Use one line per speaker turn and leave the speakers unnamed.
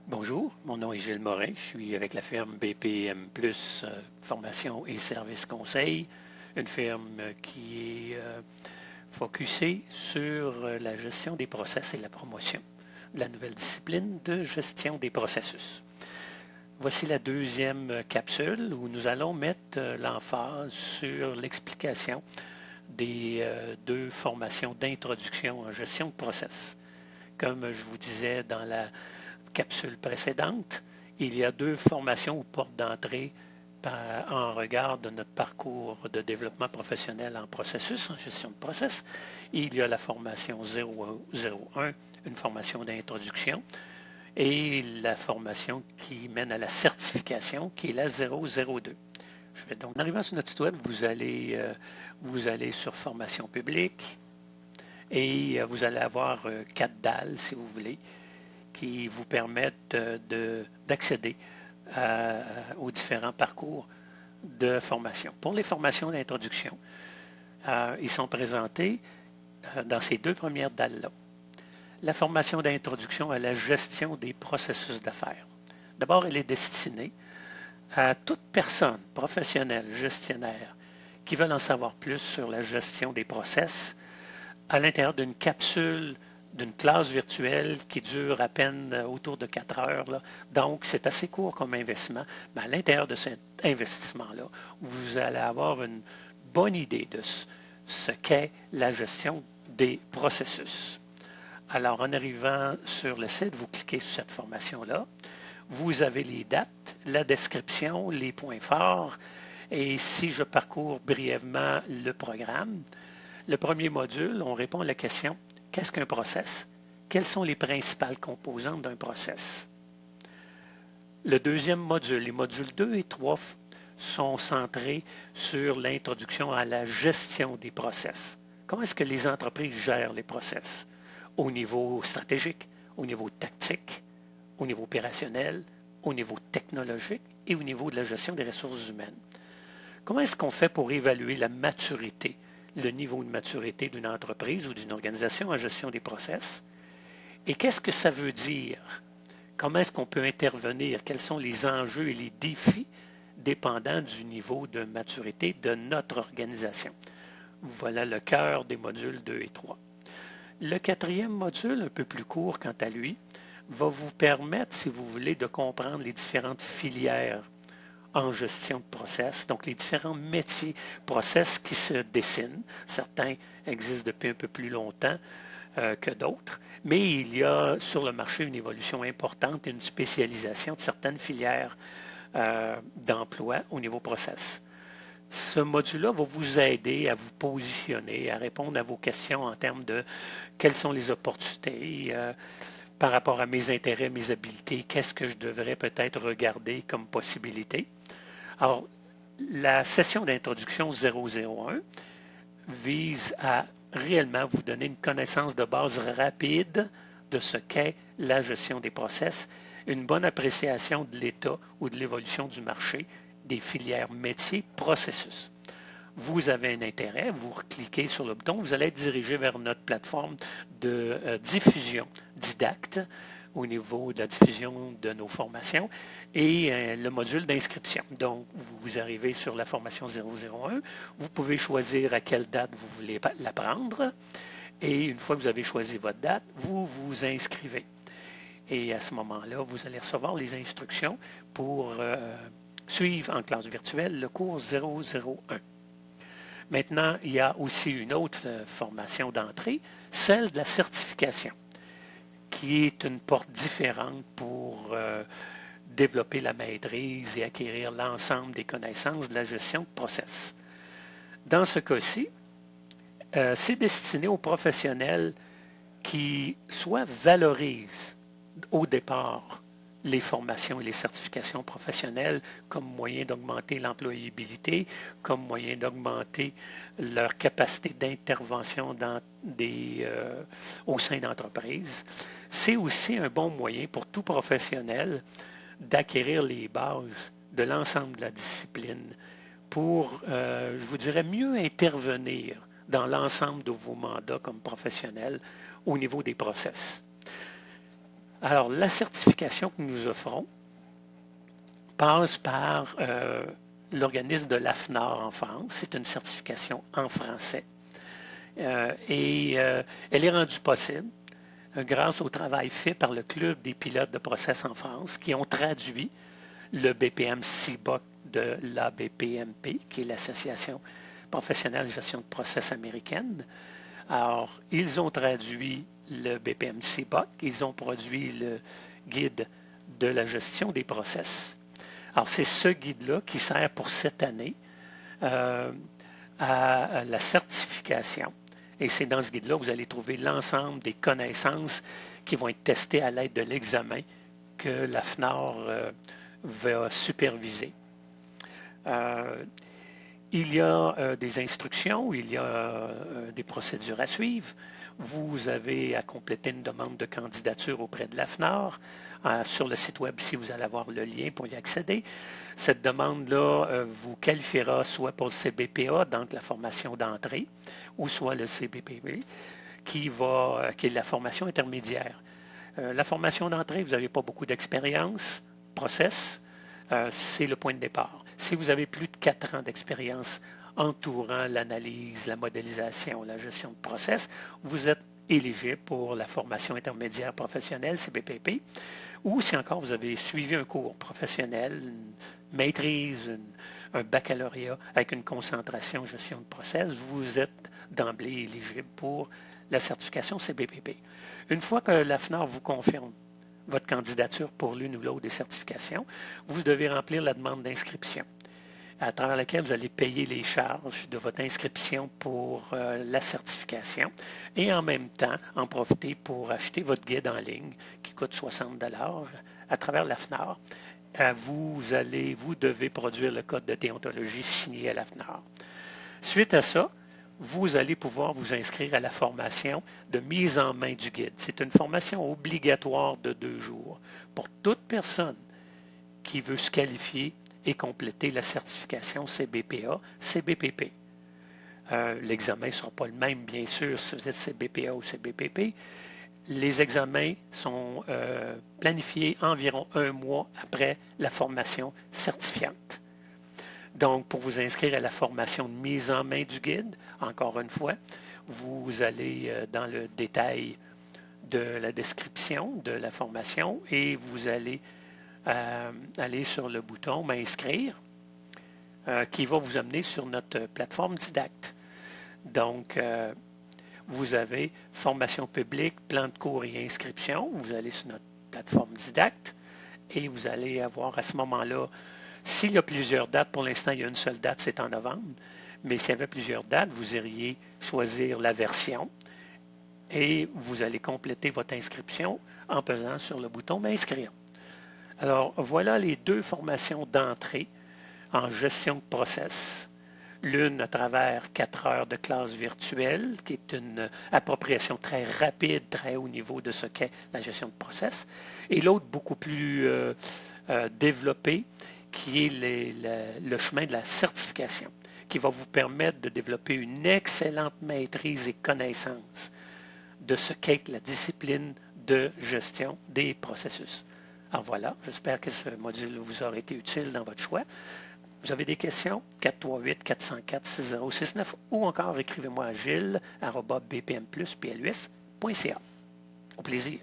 Bonjour, mon nom est Gilles Morin, je suis avec la firme BPM Plus Formation et Services Conseil, une firme qui est focusée sur la gestion des process et la promotion de la nouvelle discipline de gestion des processus. Voici la deuxième capsule où nous allons mettre l'emphase sur l'explication des deux formations d'introduction en gestion de process. Comme je vous disais dans la capsule précédente, il y a deux formations ou portes d'entrée en regard de notre parcours de développement professionnel en processus, en gestion de process. Il y a la formation 001, une formation d'introduction, et la formation qui mène à la certification, qui est la 002. Donc, en arrivant sur notre site web, vous allez sur formation publique et vous allez avoir 4 dalles, si vous voulez, qui vous permettent d'accéder aux différents parcours de formation. Pour les formations d'introduction, ils sont présentés dans ces deux premières dalles-là. La formation d'introduction à la gestion des processus d'affaires. D'abord, elle est destinée à toute personne professionnelle, gestionnaire, qui veulent en savoir plus sur la gestion des process à l'intérieur d'une capsule d'une classe virtuelle qui dure à peine autour de 4 heures. Là. Donc, c'est assez court comme investissement. Mais à l'intérieur de cet investissement-là, vous allez avoir une bonne idée de ce qu'est la gestion des processus. Alors, en arrivant sur le site, vous cliquez sur cette formation-là. Vous avez les dates, la description, les points forts. Et si je parcours brièvement le programme, le premier module, on répond à la question « Qu'est-ce qu'un process? Quelles sont les principales composantes d'un process? » Le deuxième module, les modules 2 et 3 sont centrés sur l'introduction à la gestion des process. Comment est-ce que les entreprises gèrent les process? Au niveau stratégique, au niveau tactique, au niveau opérationnel, au niveau technologique et au niveau de la gestion des ressources humaines. Comment est-ce qu'on fait pour évaluer la maturité, le niveau de maturité d'une entreprise ou d'une organisation en gestion des process? Et qu'est-ce que ça veut dire? Comment est-ce qu'on peut intervenir? Quels sont les enjeux et les défis dépendant du niveau de maturité de notre organisation? Voilà le cœur des modules 2 et 3. Le quatrième module, un peu plus court quant à lui, va vous permettre, si vous voulez, de comprendre les différentes filières en gestion de process, donc les différents métiers process qui se dessinent. Certains existent depuis un peu plus longtemps que d'autres, mais il y a sur le marché une évolution importante et une spécialisation de certaines filières d'emploi au niveau process. Ce module-là va vous aider à vous positionner, à répondre à vos questions en termes de quelles sont les opportunités par rapport à mes intérêts, mes habiletés, qu'est-ce que je devrais peut-être regarder comme possibilité. Alors, la session d'introduction 001 vise à réellement vous donner une connaissance de base rapide de ce qu'est la gestion des process, une bonne appréciation de l'état ou de l'évolution du marché, des filières métiers, processus. Vous avez un intérêt, vous cliquez sur le bouton, vous allez être dirigé vers notre plateforme de diffusion Didacte au niveau de la diffusion de nos formations et le module d'inscription. Donc, vous arrivez sur la formation 001, vous pouvez choisir à quelle date vous voulez la prendre et une fois que vous avez choisi votre date, vous vous inscrivez. Et à ce moment-là, vous allez recevoir les instructions pour suivre en classe virtuelle le cours 001. Maintenant, il y a aussi une autre formation d'entrée, celle de la certification, qui est une porte différente pour développer la maîtrise et acquérir l'ensemble des connaissances de la gestion de process. Dans ce cas-ci, c'est destiné aux professionnels qui soit valorisent au départ les formations et les certifications professionnelles comme moyen d'augmenter l'employabilité, comme moyen d'augmenter leur capacité d'intervention au sein d'entreprises. C'est aussi un bon moyen pour tout professionnel d'acquérir les bases de l'ensemble de la discipline pour, je vous dirais, mieux intervenir dans l'ensemble de vos mandats comme professionnel au niveau des process. Alors, la certification que nous offrons passe par l'organisme de l'AFNOR en France. C'est une certification en français. Elle est rendue possible grâce au travail fait par le Club des pilotes de process en France qui ont traduit le BPM CBOC de l'ABPMP, qui est l'Association professionnelle de gestion de process américaine. Alors, ils ont traduit le BPM CBOC, ils ont produit le guide de la gestion des process. Alors, c'est ce guide-là qui sert pour cette année à la certification. Et c'est dans ce guide-là que vous allez trouver l'ensemble des connaissances qui vont être testées à l'aide de l'examen que l'AFNOR va superviser. Il y a des instructions, il y a des procédures à suivre. Vous avez à compléter une demande de candidature auprès de l'AFNOR. Sur le site web, ici, vous allez avoir le lien pour y accéder. Cette demande-là vous qualifiera soit pour le CBPA, donc la formation d'entrée, ou soit le CBPB, qui est la formation intermédiaire. La formation d'entrée, vous n'avez pas beaucoup d'expérience, process, c'est le point de départ. Si vous avez plus de 4 ans d'expérience entourant l'analyse, la modélisation, la gestion de process, vous êtes éligible pour la formation intermédiaire professionnelle, CBPP, ou si encore vous avez suivi un cours professionnel, une maîtrise, un baccalauréat avec une concentration gestion de process, vous êtes d'emblée éligible pour la certification CBPP. Une fois que l'AFNOR vous confirme votre candidature pour l'une ou l'autre des certifications, vous devez remplir la demande d'inscription à travers laquelle vous allez payer les charges de votre inscription pour la certification et en même temps en profiter pour acheter votre guide en ligne qui coûte 60 $ à travers l'AFNOR. Vous devez produire le code de déontologie signé à l'AFNOR. Suite à ça, vous allez pouvoir vous inscrire à la formation de mise en main du guide. C'est une formation obligatoire de 2 jours pour toute personne qui veut se qualifier et compléter la certification CBPA, CBPP. L'examen ne sera pas le même, bien sûr, si vous êtes CBPA ou CBPP. Les examens sont planifiés environ 1 mois après la formation certifiante. Donc, pour vous inscrire à la formation de mise en main du guide, encore une fois, vous allez dans le détail de la description de la formation et vous allez aller sur le bouton m'inscrire qui va vous amener sur notre plateforme Didacte. Donc, vous avez formation publique, plan de cours et inscription. Vous allez sur notre plateforme Didacte et vous allez avoir à ce moment-là, s'il y a plusieurs dates, pour l'instant, il y a une seule date, c'est en novembre, mais s'il y avait plusieurs dates, vous iriez choisir la version et vous allez compléter votre inscription en pesant sur le bouton m'inscrire. Alors, voilà les 2 formations d'entrée en gestion de process. L'une à travers 4 heures de classe virtuelle, qui est une appropriation très rapide, très haut niveau de ce qu'est la gestion de process, et l'autre beaucoup plus développée, qui est le chemin de la certification, qui va vous permettre de développer une excellente maîtrise et connaissance de ce qu'est la discipline de gestion des processus. Alors voilà, j'espère que ce module vous aura été utile dans votre choix. Vous avez des questions? 438-404-6069 ou encore écrivez-moi à gilles@bpmplus.ca. Au plaisir.